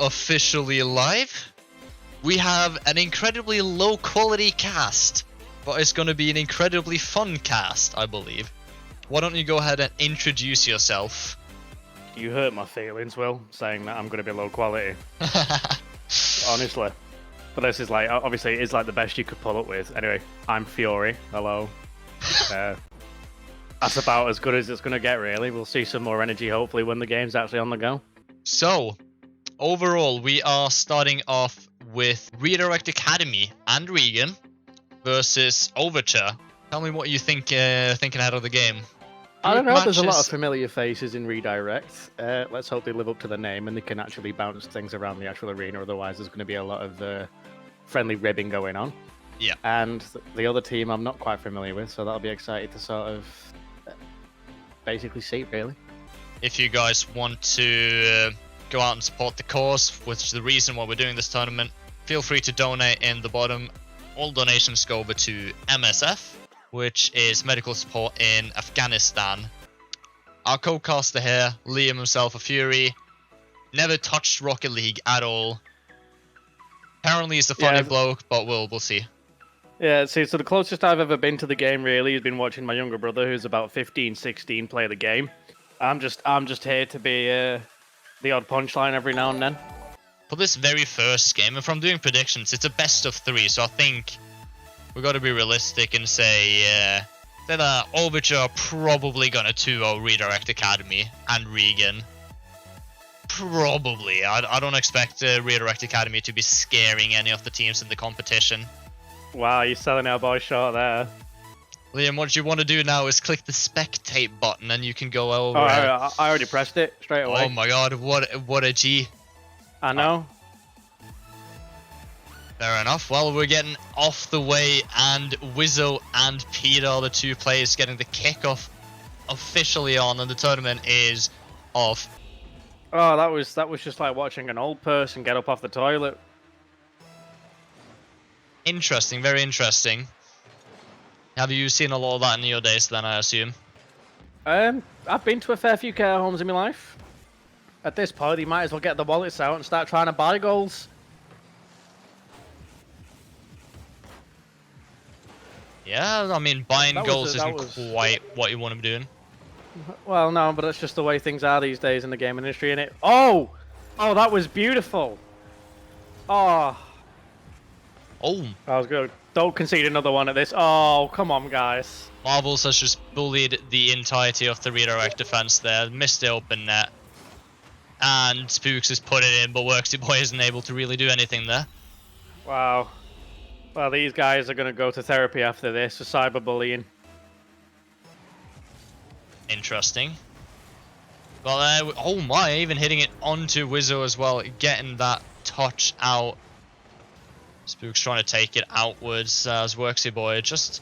officially live. We have an incredibly low quality cast, but it's going to be an incredibly fun cast, I believe. Why don't you go ahead and introduce yourself? You hurt my feelings, Will, saying that I'm going to be low quality. Honestly. But this is like, obviously, it is like the best you could pull up with. Anyway, I'm Fury. Hello. That's about as good as it's going to get, really. We'll see some more energy, hopefully, when the game's actually on the go. So, overall, we are starting off with Redirect Academy and Regan versus Overture. Tell me what you think thinking ahead of the game. I don't know, Group there's a lot matches- of familiar faces in Redirect. Let's hope they live up to the name and they can actually bounce things around the actual arena, otherwise there's going to be a lot of friendly ribbing going on. Yeah. And the other team I'm not quite familiar with, so that'll be excited to sort of basically see, really. If you guys want to go out and support the cause, which is the reason why we're doing this tournament, feel free to donate in the bottom. All donations go over to MSF, which is medical support in Afghanistan. Our co-caster here, Liam himself, a Fury, never touched Rocket League at all. Apparently he's a funny bloke, but we'll see. Yeah, see, so the closest I've ever been to the game, really, has been watching my younger brother, who's about 15, 16, play the game. I'm just here to be the odd punchline every now and then. For this very first game, if I'm doing predictions, it's a best of 3, so I think we got to be realistic and say that Overture are probably gonna 2-0 Redirect Academy and Regan. Probably. I don't expect Redirect Academy to be scaring any of the teams in the competition. Wow, you're selling our boy short there. Liam, what you want to do now is click the spectate button and you can go over. Oh, I already pressed it straight away. Oh my god, what a G. I know. Fair enough. Well, we're getting off the way, and Wizzo and Peter are the two players getting the kickoff officially on, and the tournament is off. Oh, that was just like watching an old person get up off the toilet. Interesting, very interesting. Have you seen a lot of that in your days then, I assume? I've been to a fair few care homes in my life. At this point, you might as well get the wallets out and start trying to buy goals. Yeah, I mean, buying goals isn't was... quite what you want to be doing. Well, no, but that's just the way things are these days in the game industry, innit? Oh! Oh, that was beautiful! Oh. Oh. That was good. Don't concede another one at this. Oh, come on, guys. Marvels has just bullied the entirety of the redirect defense there, missed the open net. And Spooks has put it in, but Worksy Boy isn't able to really do anything there. Wow. Well, these guys are going to go to therapy after this for cyberbullying. Interesting. Well, oh my, even hitting it onto Wizzo as well, getting that touch out. Spook's trying to take it outwards as Worksy Boy, just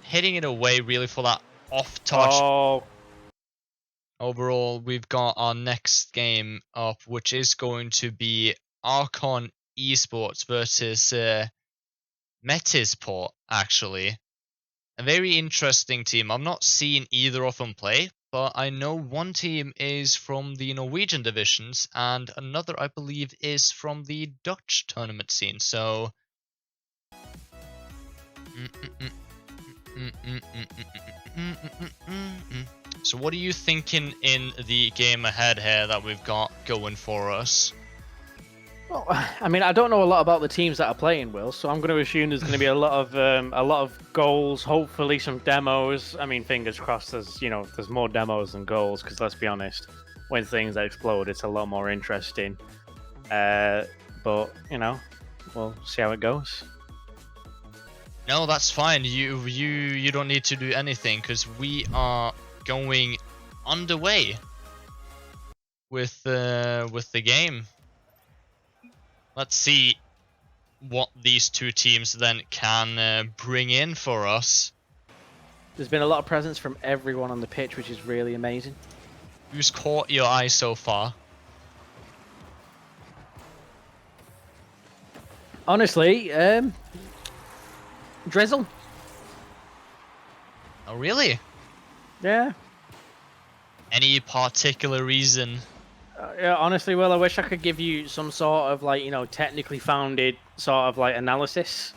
hitting it away really for that off touch. Oh. Overall, we've got our next game up, which is going to be Archon Esports versus Metisport, actually. A very interesting team. I've not seen either of them play, but I know one team is from the Norwegian divisions and another, I believe, is from the Dutch tournament scene. So, so what are you thinking in the game ahead here that we've got going for us? Well, I mean, I don't know a lot about the teams that are playing, Will, so I'm going to assume there's going to be a lot of goals, hopefully some demos. I mean, fingers crossed there's more demos than goals, because let's be honest, when things explode, it's a lot more interesting. But, we'll see how it goes. No, that's fine. You don't need to do anything, because we are going underway with the game. Let's see what these two teams then can bring in for us. There's been a lot of presence from everyone on the pitch, which is really amazing. Who's caught your eye so far? Honestly, Drizzle. Oh, really? Yeah. Any particular reason? Yeah, honestly, Will, I wish I could give you some sort of like, technically founded sort of like analysis.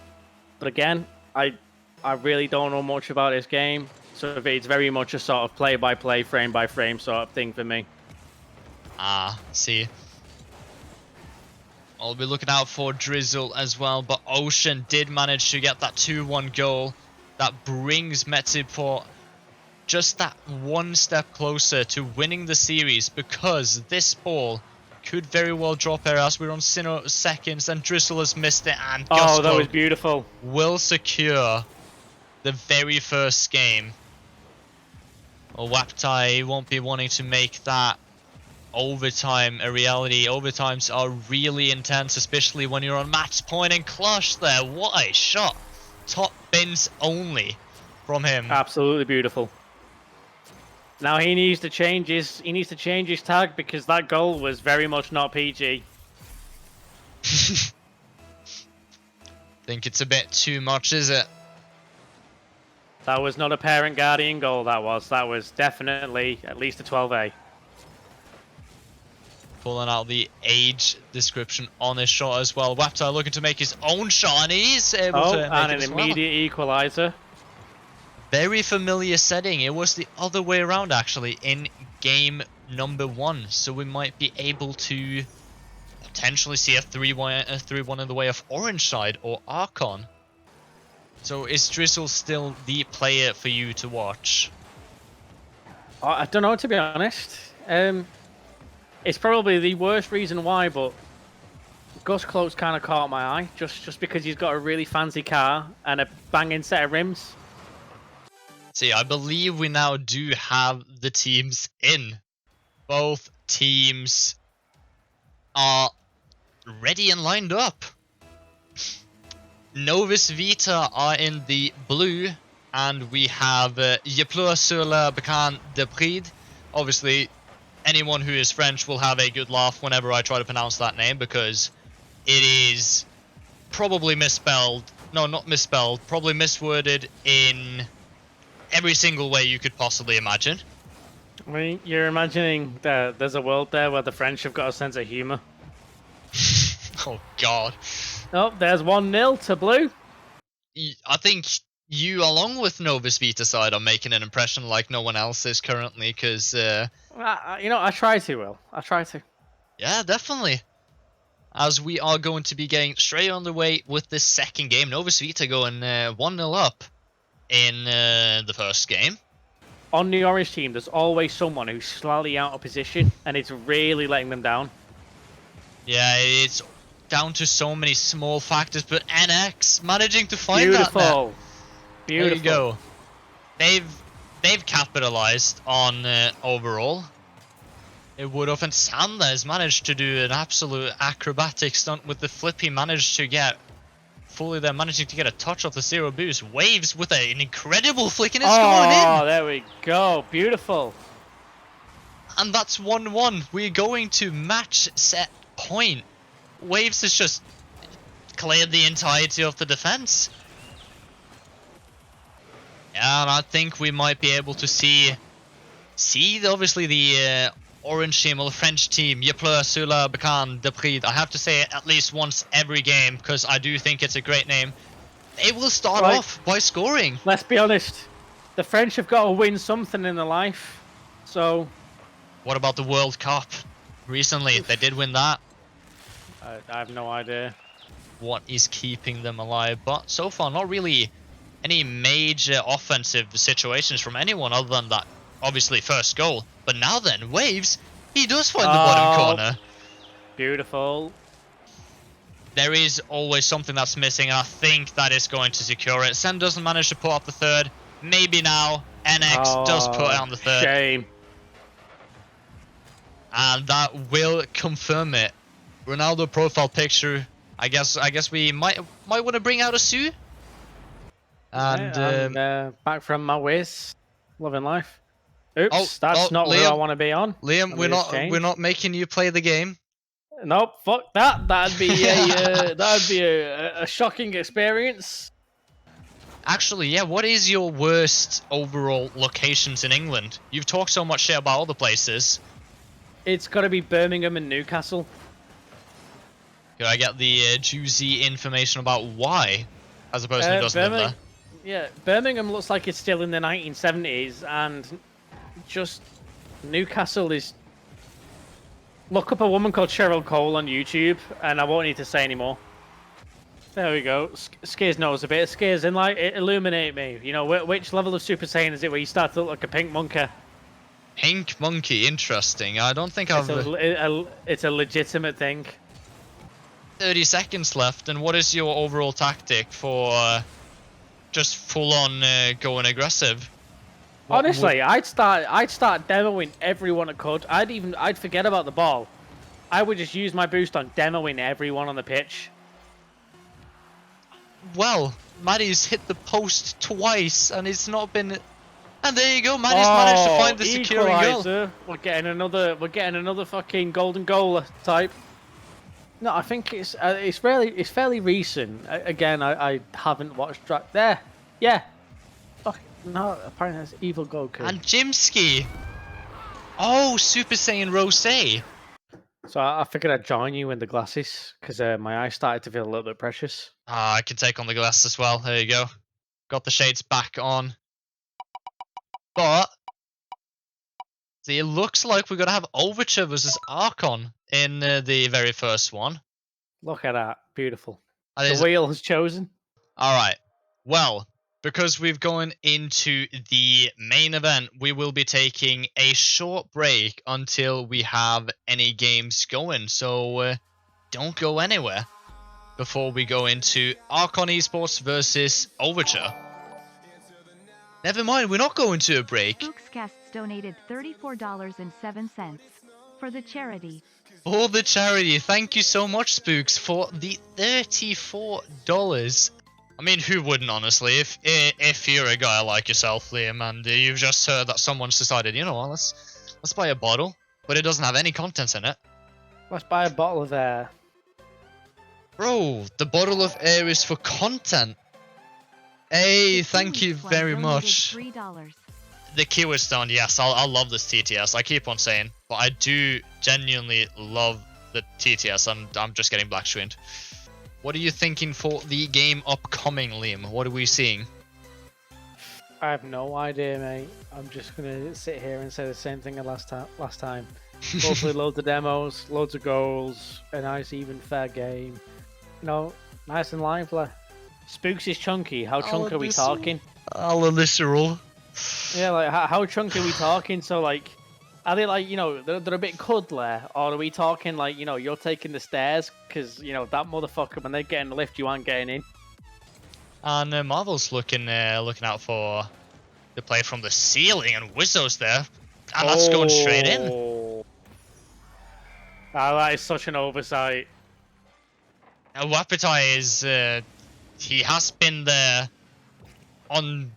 But again, I really don't know much about this game. So it's very much a sort of play-by-play, frame-by-frame sort of thing for me. See. I'll be looking out for Drizzle as well, but Ocean did manage to get that 2-1 goal. That brings Metsiport just that one step closer to winning the series, because this ball could very well drop here as we're on 0 seconds and Drizzle has missed it, and Oh, that was Gusto beautiful. will secure the very first game. Well, Waptai won't be wanting to make that overtime a reality. Overtimes are really intense, especially when you're on match point, and Clutch there, what a shot. Top bins only from him. Absolutely beautiful. Now he needs to change his tag, because that goal was very much not PG. Think it's a bit too much, is it? That was not a parent guardian goal, that was definitely at least a 12A. Pulling out the age description on his shot as well. Waptai looking to make his own shot, and he's able to make and it an as well. immediate equalizer. Very familiar setting. It was the other way around actually in game number 1, so we might be able to potentially see a 3-1 in the way of Orange side or Archon. So is Drizzle still the player for you to watch? I don't know, to be honest. It's probably the worst reason why, but Gus Cloak's kind of caught my eye, just because he's got a really fancy car and a banging set of rims. See, I believe we now do have the teams in. Both teams are ready and lined up. Novus Vita are in the blue, and we have Yepleur sur la Bécane de Pride. Obviously, anyone who is French will have a good laugh whenever I try to pronounce that name, because it is probably misspelled. No, not misspelled. Probably misworded in every single way you could possibly imagine. I mean, you're imagining that there's a world there where the French have got a sense of humor. Oh, God. Oh, there's 1-0 to blue. I think you, along with Novus Vita side, are making an impression like no one else is currently, because... I try to, Will. I try to. Yeah, definitely. As we are going to be getting straight on the way with this second game. Novus Vita going 1-0 up in the first game. On the orange team, there's always someone who's slightly out of position, and it's really letting them down. Yeah, it's down to so many small factors, but NX managing to find that net. Beautiful. There you go. They've capitalized on overall. It would have, and Sander has managed to do an absolute acrobatic stunt with the flip he managed to get. Fully there, managing to get a touch off the zero boost. Waves with an incredible flick, and it's going in. Oh, there we go. Beautiful. And that's 1-1. We're going to match set point. Waves has just cleared the entirety of the defense. Yeah, and I think we might be able to see obviously the orange team or the French team, Yepleur sur la Bécane de Pride. I have to say it at least once every game, because I do think it's a great name. They will start off by scoring. Let's be honest. The French have got to win something in their life. So... What about the World Cup? Recently, they did win that. I have no idea. What is keeping them alive? But so far, not really any major offensive situations from anyone other than that, obviously, first goal. But now then, Waves, he does find the bottom corner. Beautiful. There is always something that's missing, and I think that is going to secure it. Sen doesn't manage to put up the third. Maybe now. NX does put it on the third. Shame. And that will confirm it. Ronaldo profile picture. I guess we might want to bring out a Sue. And back from my ways, loving life. Oops, that's not Liam, where I want to be on. Liam, we're not making you play the game. Nope, fuck that. That'd be a shocking experience. Actually, yeah. What is your worst overall locations in England? You've talked so much shit about other places. It's got to be Birmingham and Newcastle. Could I get the juicy information about why, as a person who doesn't live there? Yeah, Birmingham looks like it's still in the 1970s, and just Newcastle is. Look up a woman called Cheryl Cole on YouTube, and I won't need to say anymore. There we go. Skiz knows a bit. Skiz, illuminate me. You know, which level of Super Saiyan is it where you start to look like a pink monkey? Pink monkey, interesting. I don't think I've... It's a legitimate thing. 30 seconds left, and what is your overall tactic for just full-on going aggressive? Honestly, I'd start demoing everyone I could. I'd forget about the ball. I would just use my boost on demoing everyone on the pitch. Well, Maddie's hit the post twice, and it's not been... And there you go, Maddie's managed to find the securing goal. We're getting another fucking golden goal type. No, I think it's fairly recent. Again, I haven't watched there. Yeah. Fuck no, apparently that's Evil Goku. And Jimsky. Oh, Super Saiyan Rosé. So I figured I'd join you in the glasses because my eyes started to feel a little bit precious. Ah, I can take on the glass as well. There you go. Got the shades back on. But see, it looks like we're gonna have Overture versus Archon in the very first one. Look at that, beautiful. The wheel has chosen. All right. Well, because we've gone into the main event, we will be taking a short break until we have any games going. So don't go anywhere before we go into Archon Esports versus Overture. Never mind, we're not going to a break. Spookscasts donated $34.07 for the charity. For the charity, thank you so much, Spooks, for the $34. I mean, who wouldn't, honestly? If you're a guy like yourself, Liam, and you've just heard that someone's decided, you know what, let's buy a bottle, but it doesn't have any contents in it. Let's buy a bottle of air. Bro, the bottle of air is for content. Hey, thank you very much. $3. The keyword stone, yes, I love this TTS. I keep on saying, but I do genuinely love the TTS, and I'm just getting black screened. What are you thinking for the game upcoming, Liam? What are we seeing? I have no idea, mate. I'm just gonna sit here and say the same thing as last time. Hopefully, loads of demos, loads of goals, a nice, even, fair game. You know, nice and lively. Spooks is chunky. How chunky are we talking? Literal. Yeah, like how chunky are we talking? So like, are they like, you know, they're a bit cuddly, or are we talking like, you know, you're taking the stairs because you know that motherfucker when they get in the lift, you aren't getting in. And Marvel's looking out for the play from the ceiling, and Wizzo's there, and that's going straight in. Oh, that is such an oversight. Wapitai is he has been there on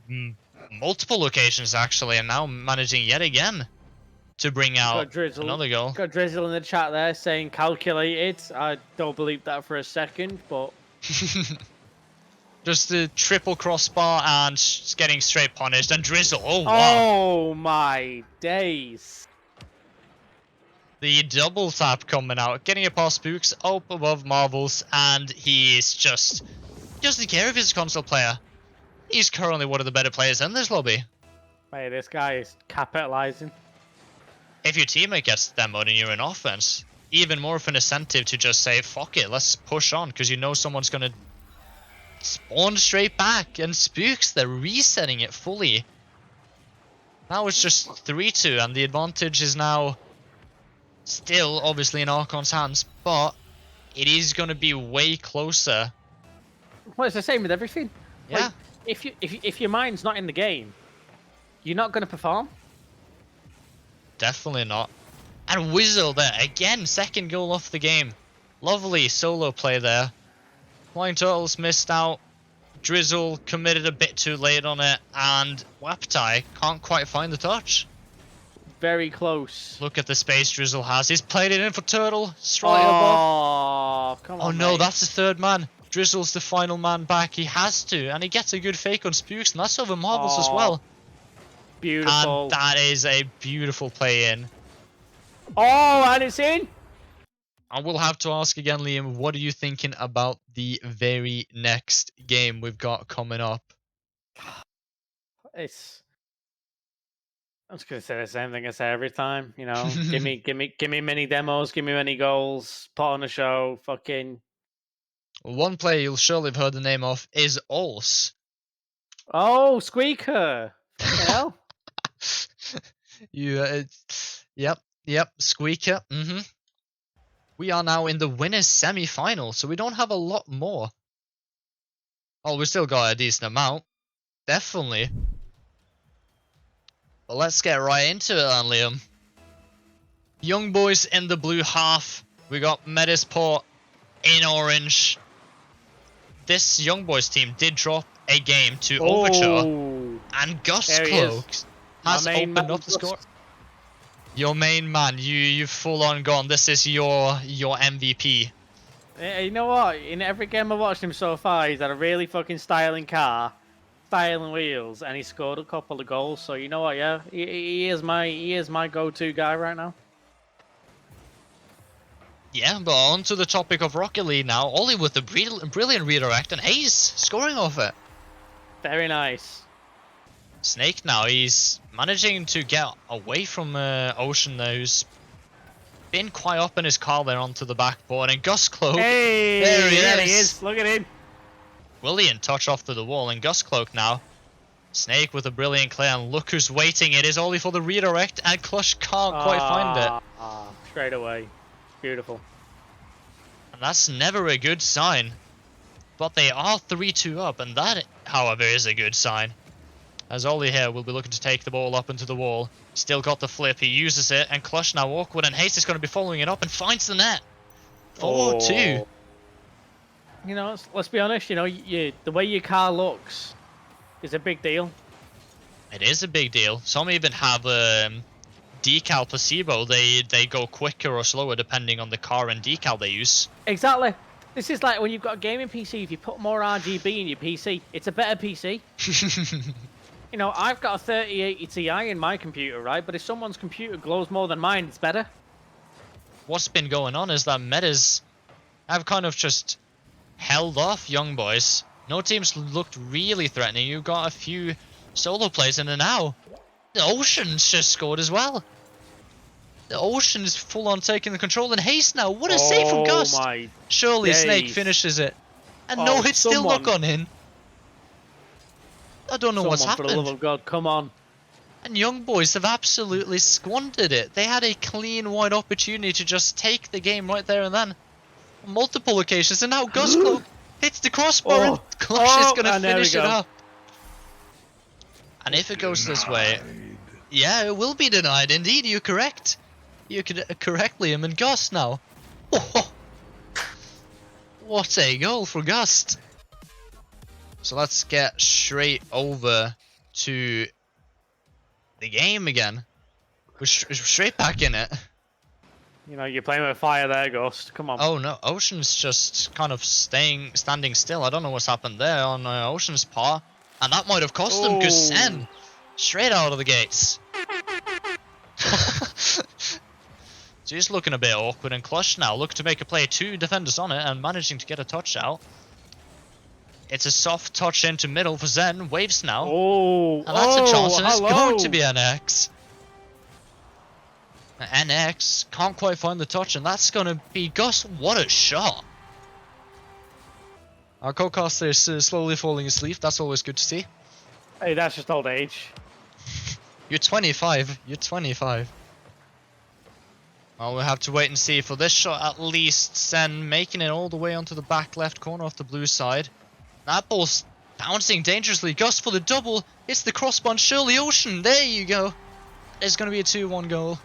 multiple occasions actually, and now managing yet again to bring out another goal. Got Drizzle in the chat there saying calculated. I don't believe that for a second, but just the triple crossbar and getting straight punished, and Drizzle. Oh wow! Oh my days! The double tap coming out, getting it past Spooks up above Marvels, and he is just doesn't care if he's a console player. He's currently one of the better players in this lobby. Hey, this guy is capitalizing. If your teammate gets demoed and you're in offense, even more of an incentive to just say, fuck it, let's push on, because you know someone's going to spawn straight back, and Spooks, they're resetting it fully. Now it's just 3-2, and the advantage is now still obviously in Archon's hands, but it is going to be way closer. Well, it's the same with everything. Yeah. Like, if your mind's not in the game, you're not going to perform. Definitely not. And Wizzo there again, second goal off the game. Lovely solo play there. Flying Turtles missed out. Drizzle committed a bit too late on it, and Waptai can't quite find the touch. Very close. Look at the space Drizzle has. He's played it in for Turtle. Straight above. Oh, come on. Oh no, mate. that's the third man. Drizzle's the final man back. He has to, and he gets a good fake on Spooks, and that's over Marvels as well. Beautiful. And that is a beautiful play in. Oh, and it's in. I will have to ask again, Liam, what are you thinking about the very next game we've got coming up? It's. I'm just gonna say the same thing I say every time. You know, give me mini demos, give me many goals, put on a show. Fucking. One player you'll surely have heard the name of is Ors. Oh, Squeaker. Fucking hell. Yep, Squeaker. We are now in the winners semi-final, so we don't have a lot more. Oh, we still got a decent amount. Definitely. But let's get right into it then, Liam. Young boys in the blue half. We got Medisport in orange. This Young Boys team did drop a game to Overture, and Gus There he Cloak is. has My main opened man, up the Gus. score. Your main man, you've full on gone. This is your MVP. You know what? In every game I've watched him so far, he's had a really fucking styling car, styling wheels, and he scored a couple of goals. So you know what? Yeah, he is my go-to guy right now. Yeah, but on to the topic of Rocket League now. Ollie with a brilliant redirect, and Hayes scoring off it. Very nice. Snake now, he's managing to get away from Ocean there, who's been quite up in his car there onto the backboard, and Gus Cloak, Hey, there he is. is. Look at him. Brilliant touch off to the wall, and Gus Cloak now. Snake with a brilliant clear, and look who's waiting. It is Ollie for the redirect, and Clutch can't quite find it. Straight away. Beautiful. And that's never a good sign. But they are 3-2 up, and that, however, is a good sign. As Ollie here will be looking to take the ball up into the wall. Still got the flip, he uses it, and Clutch now awkward, and Hayes is going to be following it up and finds the net. 4-2. You know, let's be honest, you know, the way your car looks is a big deal. It is a big deal. Some even have decal placebo. They go quicker or slower depending on the car and decal they use. Exactly. This is like when you've got a gaming PC, if you put more RGB in your PC, it's a better PC. You know, I've got a 3080 Ti in my computer, right? But if someone's computer glows more than mine, it's better. What's been going on is that metas have kind of just held off Young Boys. No teams looked really threatening. You got a few solo plays, and now the Ocean's just scored as well. The Ocean's full on taking the control, and Hayes now. What a save from Gust! My Surely days. Snake finishes it. And no, it's still not gone in. I don't know what's happened. For the love of God, come on. And Young Boys have absolutely squandered it. They had a clean, wide opportunity to just take the game right there and then. On multiple occasions, and now Gus Cloak hits the crossbar and Clutch is going to finish it up. And if it goes this way, yeah, it will be denied. Indeed, you're correct. You could correctly him and Gus now. Oh, what a goal for Gust. So let's get straight over to the game again. We're straight back in it. You know, you're playing with fire there, Ghost. Come on. Oh no, Ocean's just kind of standing still. I don't know what's happened there on Ocean's part. And that might have cost them, because Sen, straight out of the gates. So he's looking a bit awkward, and Clutch now look to make a play. 2 defenders on it and managing to get a touch out. It's a soft touch into middle for Zen. Waves now. And that's a chance, and it's going to be NX. NX can't quite find the touch, and that's going to be Gus. What a shot. Our co-caster is slowly falling asleep. That's always good to see. Hey, that's just old age. You're 25. You're 25. Well, we'll have to wait and see. For this shot, at least, Sen making it all the way onto the back left corner of the blue side. That ball's bouncing dangerously. Gus for the double. It's the crossbar. Shirley Ocean. There you go. It's going to be a 2-1 goal.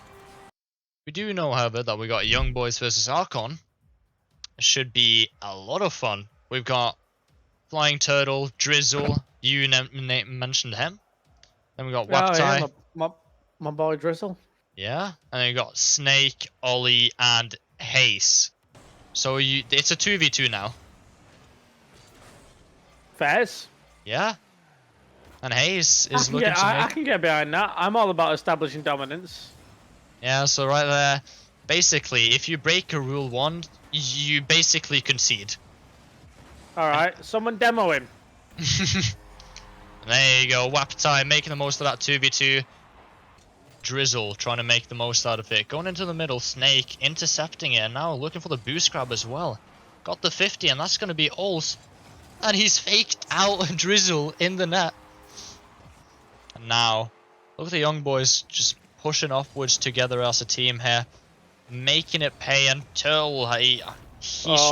We do know, however, that we got Young Boys versus Archon. It should be a lot of fun. We've got Flying Turtle, Drizzle. You mentioned him. Then we got Waptai. Yeah, my boy Drizzle. Yeah, and then you got Snake, Ollie, and Hayes. So it's a 2v2 now. Fairs. Yeah. And Hayes is looking to I make... can get behind that. I'm all about establishing dominance. Yeah, so right there, basically, if you break a rule 1, you basically concede. Alright, someone demo him. There you go, Waptai making the most of that 2v2. Drizzle trying to make the most out of it. Going into the middle, Snake intercepting it, and now looking for the boost grab as well. Got the 50, and that's going to be Ols. And he's faked out Drizzle in the net. And now, look at the young boys just pushing upwards together as a team here. Making it pay, and Turtle, he's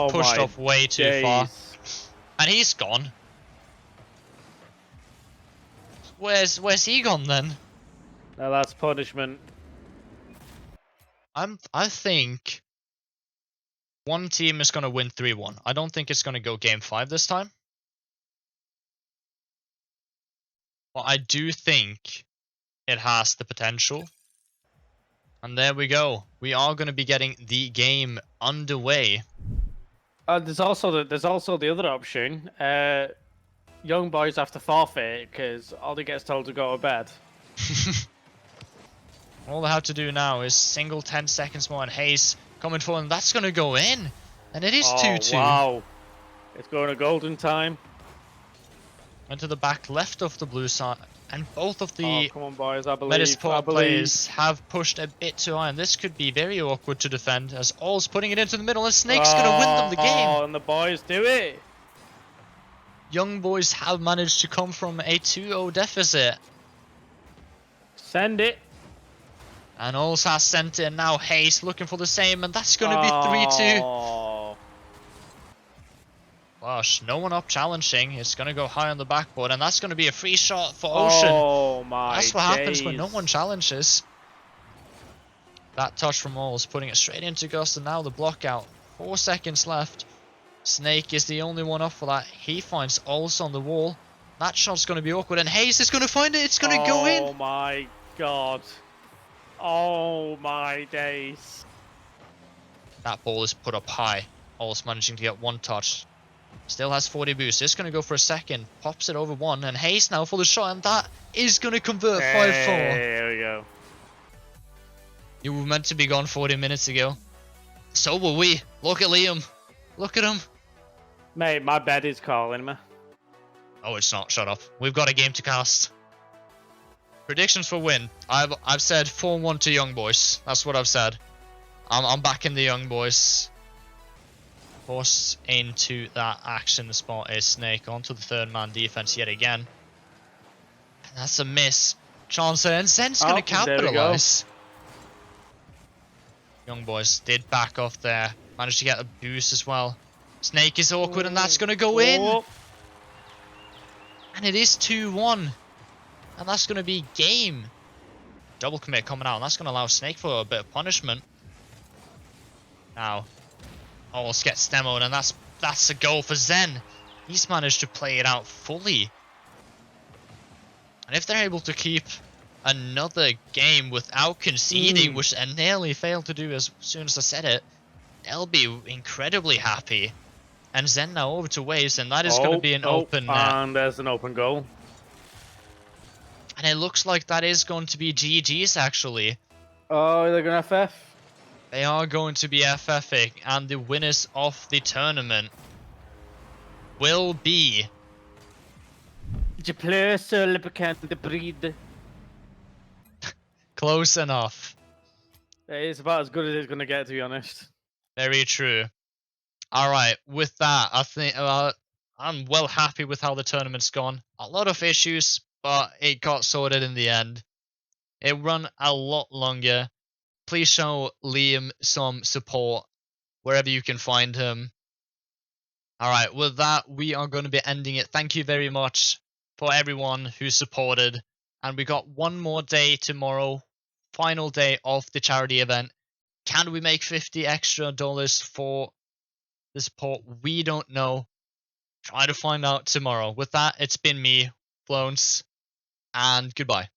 pushed off way too far. And he's gone. Where's he gone then? Now that's punishment. I think one team is gonna win 3-1. I don't think it's gonna go game 5 this time. But I do think it has the potential. And there we go. We are gonna be getting the game underway. There's also the other option. Young boys have to forfeit because Ollie gets told to go to bed. All they have to do now is single 10 seconds more, and Hayes coming forward, and that's going to go in. And it is 2-2. Wow. It's going to golden time. Went to the back left of the blue side, and both of the come on, boys, I believe. players have pushed a bit too high, and this could be very awkward to defend, as All's putting it into the middle, and Snake's going to win them the game. Oh, and the boys do it. Young boys have managed to come from a 2-0 deficit. Send it. And Alls has sent it, and now Hayes looking for the same, and that's going to be 3-2. Oh. Gosh, no one up challenging. It's going to go high on the backboard, and that's going to be a free shot for Ocean. Oh my That's what happens when no days. one challenges. That touch from Alls, putting it straight into Gust, and now the block out. 4 seconds left. Snake is the only one up for that. He finds Alls on the wall. That shot's going to be awkward, and Hayes is going to find it. It's going to go in. Oh my god. Oh my days. That ball is put up high. Alls managing to get 1 touch. Still has 40 boost. It's going to go for a second. Pops it over 1. And Hayes now for the shot. And that is going to convert 5-4. There we go. You were meant to be gone 40 minutes ago. So were we. Look at Liam. Look at him. Mate, my bed is calling me. Oh, it's not. Shut up. We've got a game to cast. Predictions for win. I've said 4-1 to Young Boys. That's what I've said. I'm backing the Young Boys. Forced into that action spot is Snake onto the 3rd man defense yet again. And that's a miss. Chance there, and Zen's going to capitalize. Young Boys did back off there. Managed to get a boost as well. Snake is awkward, and that's going to go in. And it is 2-1. And that's going to be game. Double commit coming out, and that's going to allow Snake for a bit of punishment. Now, almost gets demoed, and that's a goal for Zen. He's managed to play it out fully. And if they're able to keep another game without conceding, which they nearly failed to do as soon as I said it, they'll be incredibly happy. And Zen now over to Waves, and that is going to be an open net. And there's an open goal. And it looks like that is going to be GG's actually. Oh, they're going to FF? They are going to be FFing, and the winners of the tournament will be... Je pleure sur le boucan de bride. Close enough. It's about as good as it's going to get, to be honest. Very true. Alright, with that, I think I'm well happy with how the tournament's gone. A lot of issues, but it got sorted in the end. It ran a lot longer. Please show Liam some support wherever you can find him. Alright, with that, we are going to be ending it. Thank you very much for everyone who supported. And we got one more day tomorrow. Final day of the charity event. Can we make $50 extra for the support? We don't know. Try to find out tomorrow. With that, it's been me, Wlowns, and goodbye.